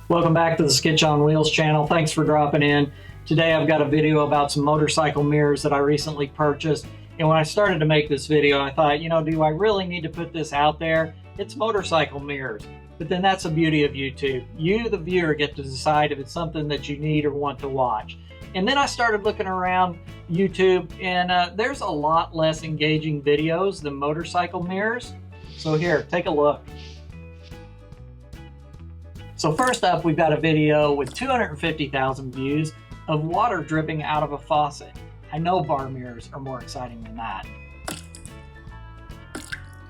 Welcome back to the Skitch on Wheels channel. Thanks for dropping in. Today I've got a video about some motorcycle mirrors that I recently purchased. And when I started to make this video, I thought, you know, do I really need to put this out there? It's motorcycle mirrors. But then that's the beauty of YouTube. You, the viewer, get to decide if it's something that you need or want to watch. And then I started looking around YouTube, and there's a lot less engaging videos than motorcycle mirrors. So here, take a look. So first up, we've got a video with 250,000 views of water dripping out of a faucet. I know bar mirrors are more exciting than that.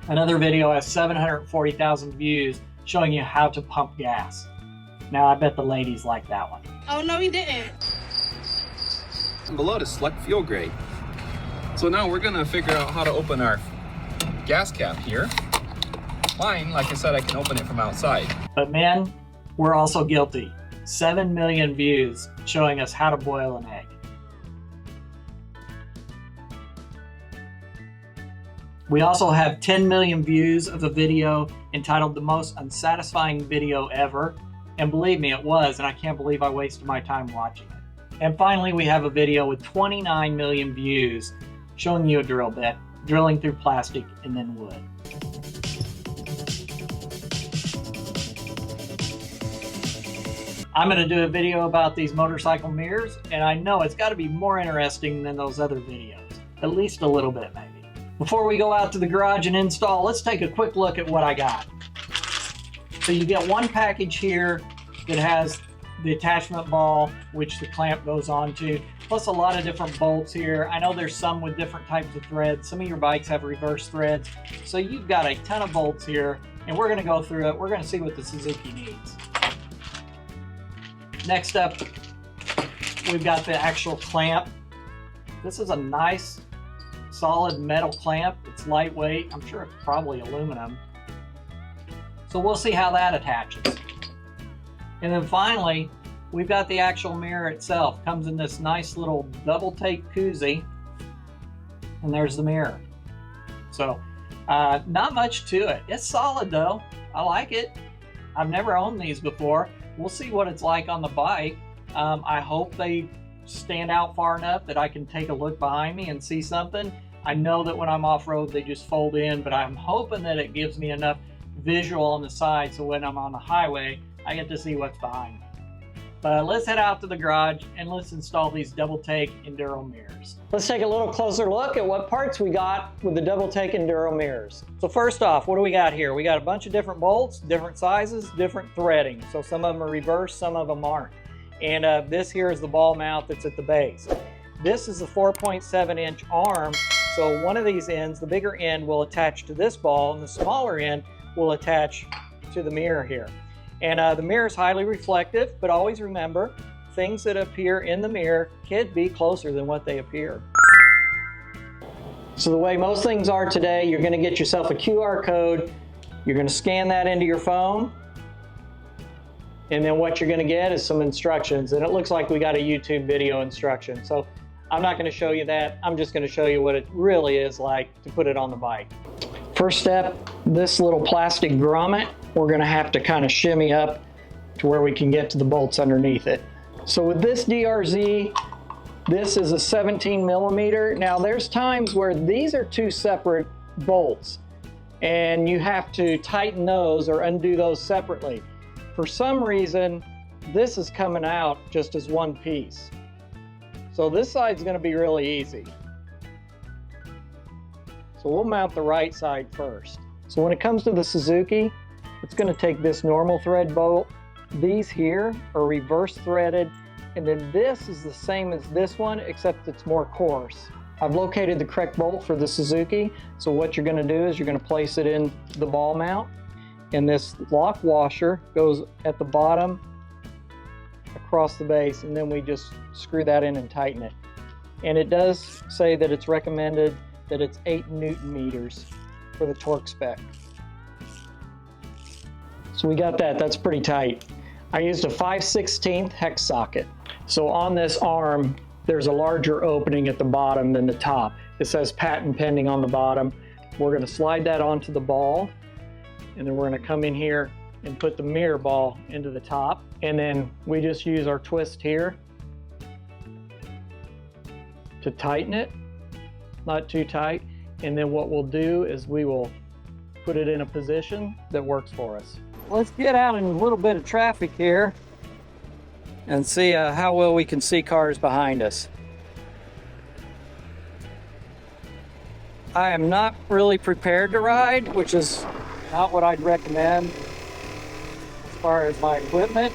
Another video has 740,000 views showing you how to pump gas. Now, I bet the ladies like that one. Oh, no, he didn't. Below to select fuel grade. So now we're gonna figure out how to open our gas cap here. Mine, like I said, I can open it from outside. But men, we're also guilty. 7 million views showing us how to boil an egg. We also have 10 million views of a video entitled The Most Unsatisfying Video Ever. And believe me, it was, and I can't believe I wasted my time watching it. And finally, we have a video with 29 million views showing you a drill bit, drilling through plastic and then wood. I'm going to do a video about these motorcycle mirrors, and I know it's got to be more interesting than those other videos. At least a little bit, maybe. Before we go out to the garage and install, let's take a quick look at what I got. So you get one package here that has the attachment ball, which the clamp goes onto, plus a lot of different bolts here. I know there's some with different types of threads. Some of your bikes have reverse threads. So you've got a ton of bolts here, and we're going to go through it. We're going to see what the Suzuki needs. Next up, we've got the actual clamp. This is a nice, solid metal clamp. It's lightweight. I'm sure it's probably aluminum. So we'll see how that attaches. And then finally, we've got the actual mirror itself. Comes in this nice little Doubletake koozie. And there's the mirror. So not much to it. It's solid though. I like it. I've never owned these before. We'll see what it's like on the bike. I hope they stand out far enough that I can take a look behind me and see something. I know that when I'm off-road they just fold in, but I'm hoping that it gives me enough visual on the side so when I'm on the highway I get to see what's behind me. But let's head out to the garage and let's install these Doubletake Enduro mirrors. Let's take a little closer look at what parts we got with the Doubletake Enduro mirrors. So first off, what do we got here? We got a bunch of different bolts, different sizes, different threading. So some of them are reverse, some of them aren't. And this here is the ball mount that's at the base. This is a 4.7-inch arm. So one of these ends, the bigger end, will attach to this ball, and the smaller end will attach to the mirror here. And the mirror is highly reflective, but always remember, things that appear in the mirror could be closer than what they appear. So the way most things are today, you're going to get yourself a QR code, you're going to scan that into your phone, and then what you're going to get is some instructions. And it looks like we got a YouTube video instruction. So I'm not going to show you that. I'm just going to show you what it really is like to put it on the bike. First step, this little plastic grommet, we're going to have to kind of shimmy up to where we can get to the bolts underneath it. So with this DRZ, this is a 17 millimeter. Now there's times where these are two separate bolts and you have to tighten those or undo those separately. For some reason, this is coming out just as one piece. So this side's going to be really easy. So we'll mount the right side first. So when it comes to the Suzuki, it's going to take this normal thread bolt. These here are reverse threaded, and then this is the same as this one, except it's more coarse. I've located the correct bolt for the Suzuki. So what you're going to do is you're going to place it in the ball mount, and this lock washer goes at the bottom across the base, and then we just screw that in and tighten it. And it does say that it's recommended that it's 8 Newton meters for the torque spec. So we got that, that's pretty tight. I used a 5/16 hex socket. So on this arm, there's a larger opening at the bottom than the top. It says patent pending on the bottom. We're gonna slide that onto the ball, and then we're gonna come in here and put the mirror ball into the top. And then we just use our twist here to tighten it, not too tight. And then what we'll do is we will put it in a position that works for us. Let's get out in a little bit of traffic here and see how well we can see cars behind us. I am not really prepared to ride, which is not what I'd recommend as far as my equipment.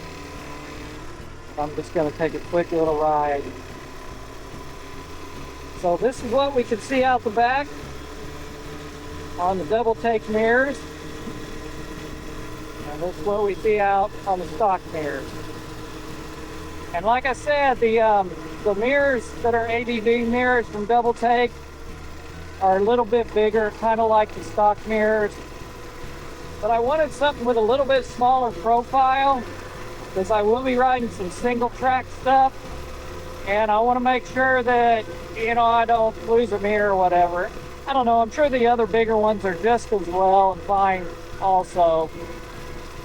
I'm just going to take a quick little ride. So this is what we can see out the back on the Doubletake mirrors. And this is what we see out on the stock mirrors. And like I said, the mirrors that are ADV mirrors from Doubletake are a little bit bigger, kind of like the stock mirrors. But I wanted something with a little bit smaller profile, because I will be riding some single track stuff. And I want to make sure that, you know, I don't lose a mirror or whatever. I don't know, I'm sure the other bigger ones are just as well and fine also.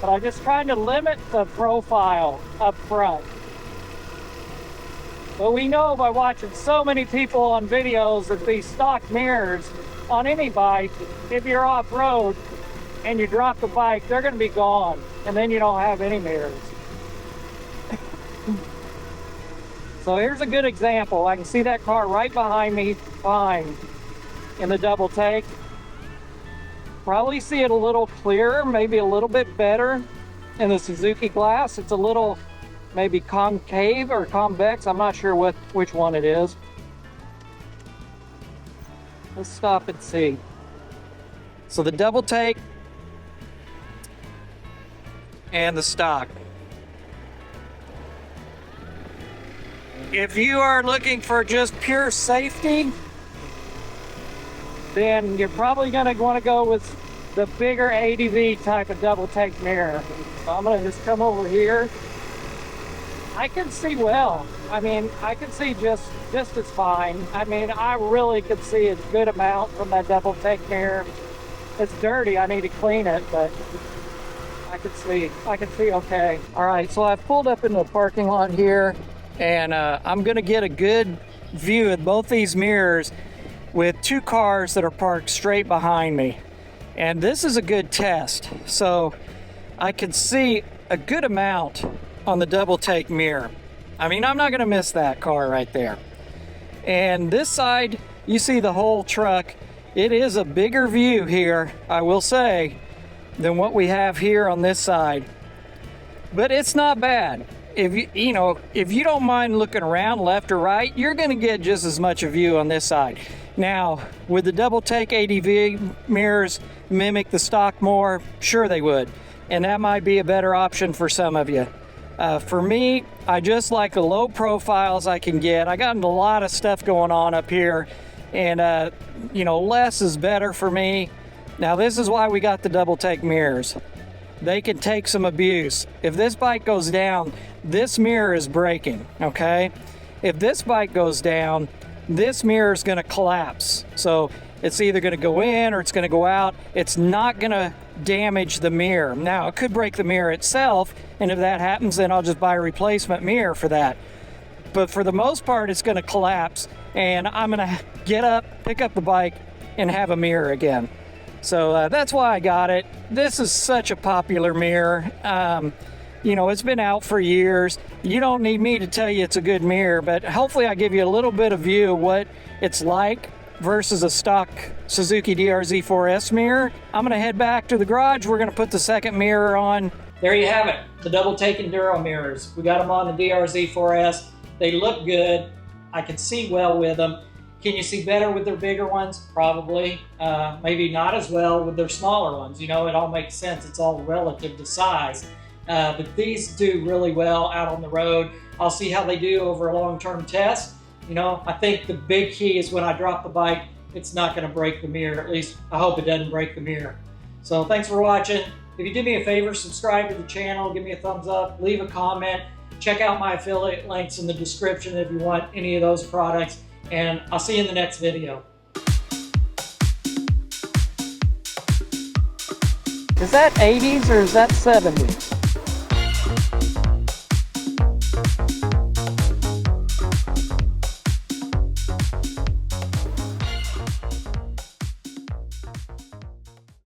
But I'm just trying to limit the profile up front. But we know by watching so many people on videos that these stock mirrors on any bike, if you're off-road and you drop the bike, they're going to be gone. And then you don't have any mirrors. So here's a good example. I can see that car right behind me, fine, in the Doubletake. Probably see it a little clearer, maybe a little bit better in the Suzuki glass. It's a little maybe concave or convex. I'm not sure which one it is. Let's stop and see. So the Doubletake and the stock. If you are looking for just pure safety, then you're probably going to want to go with the bigger ADV type of Doubletake mirror. So I'm going to just come over here. I can see well. I mean, I can see just as fine. I mean, I really could see a good amount from that Doubletake mirror. It's dirty. I need to clean it, but I can see okay. All right, so I've pulled up into the parking lot here. And I'm gonna get a good view of both these mirrors with two cars that are parked straight behind me. And this is a good test. So I can see a good amount on the Doubletake mirror. I mean, I'm not gonna miss that car right there. And this side, you see the whole truck. It is a bigger view here, I will say, than what we have here on this side. But it's not bad. If you don't mind looking around left or right, you're going to get just as much a view on this side. Now, would the Doubletake ADV mirrors mimic the stock more? Sure they would. And that might be a better option for some of you. For me, I just like the low profiles I can get. I got a lot of stuff going on up here, and less is better for me. Now, this is why we got the Doubletake mirrors. They can take some abuse. If this bike goes down, this mirror is breaking, okay? If this bike goes down, this mirror is gonna collapse. So it's either gonna go in or it's gonna go out. It's not gonna damage the mirror. Now, it could break the mirror itself, and if that happens, then I'll just buy a replacement mirror for that. But for the most part, it's gonna collapse, and I'm gonna get up, pick up the bike, and have a mirror again. So that's why I got it. This is such a popular mirror. It's been out for years. You don't need me to tell you it's a good mirror, but hopefully I give you a little bit of view of what it's like versus a stock Suzuki DRZ4S mirror. I'm gonna head back to the garage. We're gonna put the second mirror on. There you have it, the Doubletake Enduro mirrors. We got them on the DRZ4S. They look good. I can see well with them. Can you see better with their bigger ones? Probably. Maybe not as well with their smaller ones. You know, it all makes sense. It's all relative to size. But these do really well out on the road. I'll see how they do over a long-term test. You know, I think the big key is when I drop the bike, it's not going to break the mirror. At least I hope it doesn't break the mirror. So thanks for watching. If you do me a favor, subscribe to the channel, give me a thumbs up, leave a comment. Check out my affiliate links in the description if you want any of those products. And I'll see you in the next video. Is that 80s or is that 70s?